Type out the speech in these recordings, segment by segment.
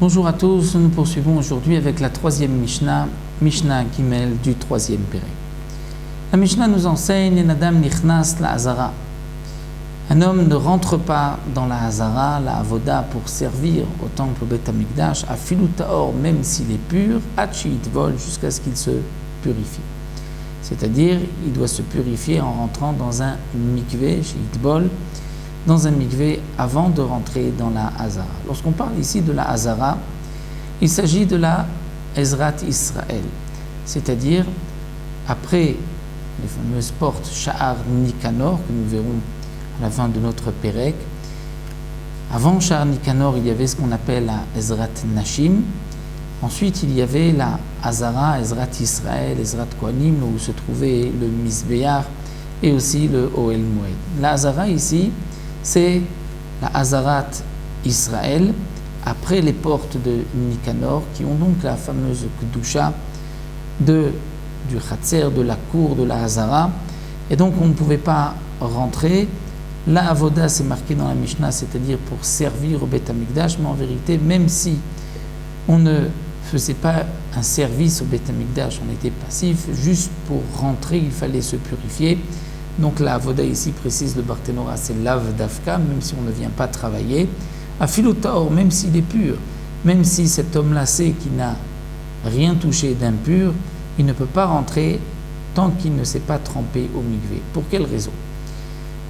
Bonjour à tous, nous poursuivons aujourd'hui avec la troisième Mishnah, Mishnah Gimel du troisième Pérec. La Mishnah nous enseigne Nadam Nichnas la Hazara. Un homme ne rentre pas dans la Hazara, la Avoda, pour servir au temple Beth Amikdash, à Filu Taor, même s'il est pur, Hachit Vol, jusqu'à ce qu'il se purifie. C'est-à-dire, il doit se purifier en rentrant dans un mikvé, chez Itbol, dans un mikvé avant de rentrer dans la Hazara. Lorsqu'on parle ici de la Hazara, il s'agit de la Ezrat Israël, c'est-à-dire après les fameuses portes Sha'ar Nikanor, que nous verrons à la fin de notre Pérec. Avant Sha'ar Nikanor, il y avait ce qu'on appelle la Ezrat Nashim. Ensuite, il y avait la Hazara, Ezrat Israël, Ezrat Kohanim, où se trouvait le Mizbeach et aussi le Ohel Moed. La Hazara ici, c'est la Hazarat Israël, après les portes de Nikanor, qui ont donc la fameuse Kedusha du Khatser, de la cour de la Hazara. Et donc on ne pouvait pas rentrer. La Avoda, c'est marqué dans la Mishnah, c'est-à-dire pour servir au Beth Amikdash, mais en vérité, même si on ne faisait pas un service au Beth Amikdash, on était passif, juste pour rentrer, il fallait se purifier. Donc la Avoda ici précise le Barthénora, c'est l'Av Dafka, même si on ne vient pas travailler. À Filu Taor, même s'il est pur, même si cet homme-là sait qu'il n'a rien touché d'impur, il ne peut pas rentrer tant qu'il ne s'est pas trempé au mikvé. Pour quelle raison?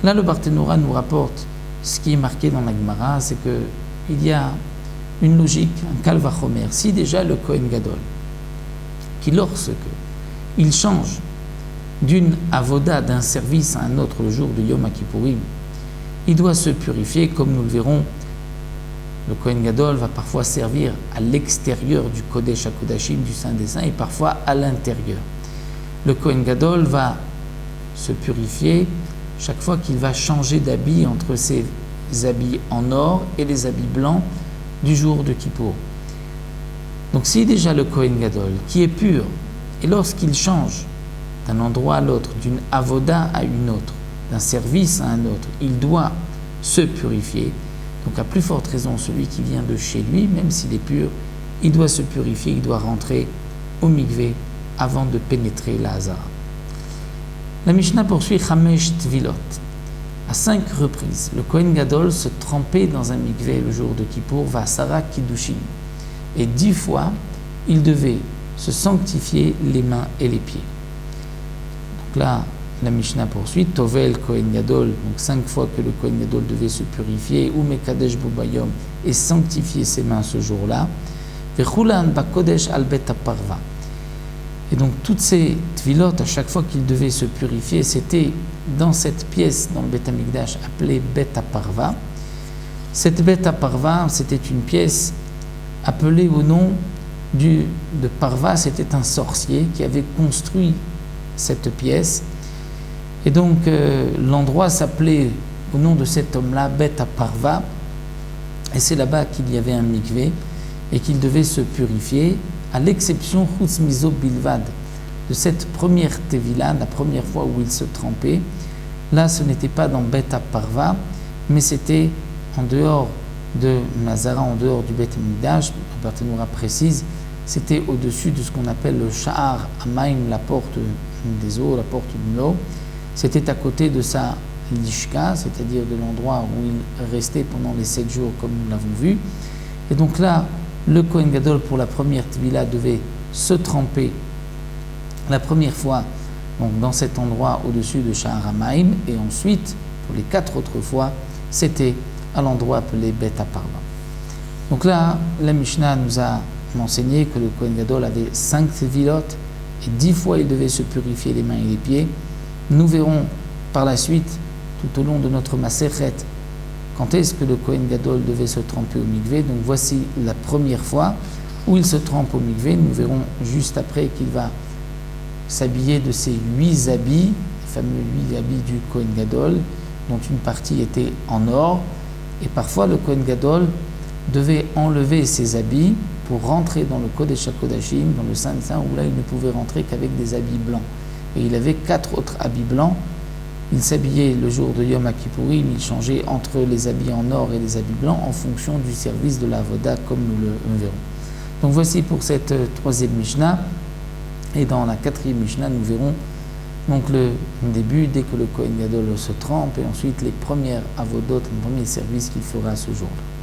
Là, le Barthénora nous rapporte ce qui est marqué dans la Gemara, c'est qu'il y a une logique, un Kal Vachomer. Si déjà le Kohen Gadol, qui lorsque il change d'une avoda, d'un service à un autre le jour de Yom Kippourim, il doit se purifier, comme nous le verrons. Le Kohen Gadol va parfois servir à l'extérieur du Kodesh HaKodashim, du Saint des Saints, et parfois à l'intérieur. Le Kohen Gadol va se purifier chaque fois qu'il va changer d'habit entre ses habits en or et les habits blancs du jour de Kippour. Donc si déjà le Kohen Gadol, qui est pur, et lorsqu'il change d'un endroit à l'autre, d'une avoda à une autre, d'un service à un autre, il doit se purifier. Donc à plus forte raison, celui qui vient de chez lui, même s'il est pur, il doit se purifier, il doit rentrer au mikvé avant de pénétrer la Hazara. La Mishnah poursuit Chamesh Tvilot. À 5 reprises, le Kohen Gadol se trempait dans un mikvé le jour de Kippour, Vasara Kiddushin. Et 10 fois, il devait se sanctifier les mains et les pieds. Donc là, la Mishnah poursuit, Tovel Kohen Gadol, donc 5 fois que le Kohen Gadol devait se purifier, ou Mekadesh Bobayom, et sanctifier ses mains ce jour-là, Vechulan Bakodesh al Bet Parva. Et donc toutes ces tvilot, à chaque fois qu'il devait se purifier, c'était dans cette pièce, dans le Bet Amikdash, appelée Bet Parva. Cette Bet Parva, c'était une pièce appelée au nom de Parva, c'était un sorcier qui avait construit cette pièce. Et donc l'endroit s'appelait au nom de cet homme-là Bet Parva, et c'est là-bas qu'il y avait un mikvé et qu'il devait se purifier, à l'exception Chutz Mizo Bilvad, de cette première Tevila, la première fois où il se trempait. Là, ce n'était pas dans Bet Parva, mais c'était en dehors de Nazara, en dehors du Bet Amikdash. Le Barthénora précise, c'était au-dessus de ce qu'on appelle le Sha'ar Amaim, la porte des eaux, la porte de l'eau. C'était à côté de sa lishka, c'est-à-dire de l'endroit où il restait pendant les 7 jours, comme nous l'avons vu. Et donc là, le Kohen Gadol, pour la première Tvila, devait se tremper la première fois donc dans cet endroit au-dessus de Sha'ar Hamaim, et ensuite, pour les 4 autres fois, c'était à l'endroit appelé Bet Parva. Donc là, la Mishnah nous a enseigné que le Kohen Gadol avait 5 Tvilot, et 10 fois il devait se purifier les mains et les pieds. Nous verrons par la suite, tout au long de notre Maserhet, quand est-ce que le Kohen Gadol devait se tremper au mikvé. Donc voici la première fois où il se trempe au mikvé. Nous verrons juste après qu'il va s'habiller de ces 8 habits, les fameux 8 habits du Kohen Gadol, dont une partie était en or. Et parfois le Kohen Gadol devait enlever ses habits pour rentrer dans le Kodesh HaKodashim, dans le Saint des Saints, où là il ne pouvait rentrer qu'avec des habits blancs. Et il avait 4 autres habits blancs Il s'habillait le jour de Yom Kippourim, il changeait entre les habits en or et les habits blancs en fonction du service de la Avoda, comme nous le verrons. Donc voici pour cette troisième Mishnah. Et dans la quatrième Mishnah, nous verrons donc le début, dès que le Kohen Gadol se trempe, et ensuite les premières avodot, les premiers services qu'il fera ce jour-là.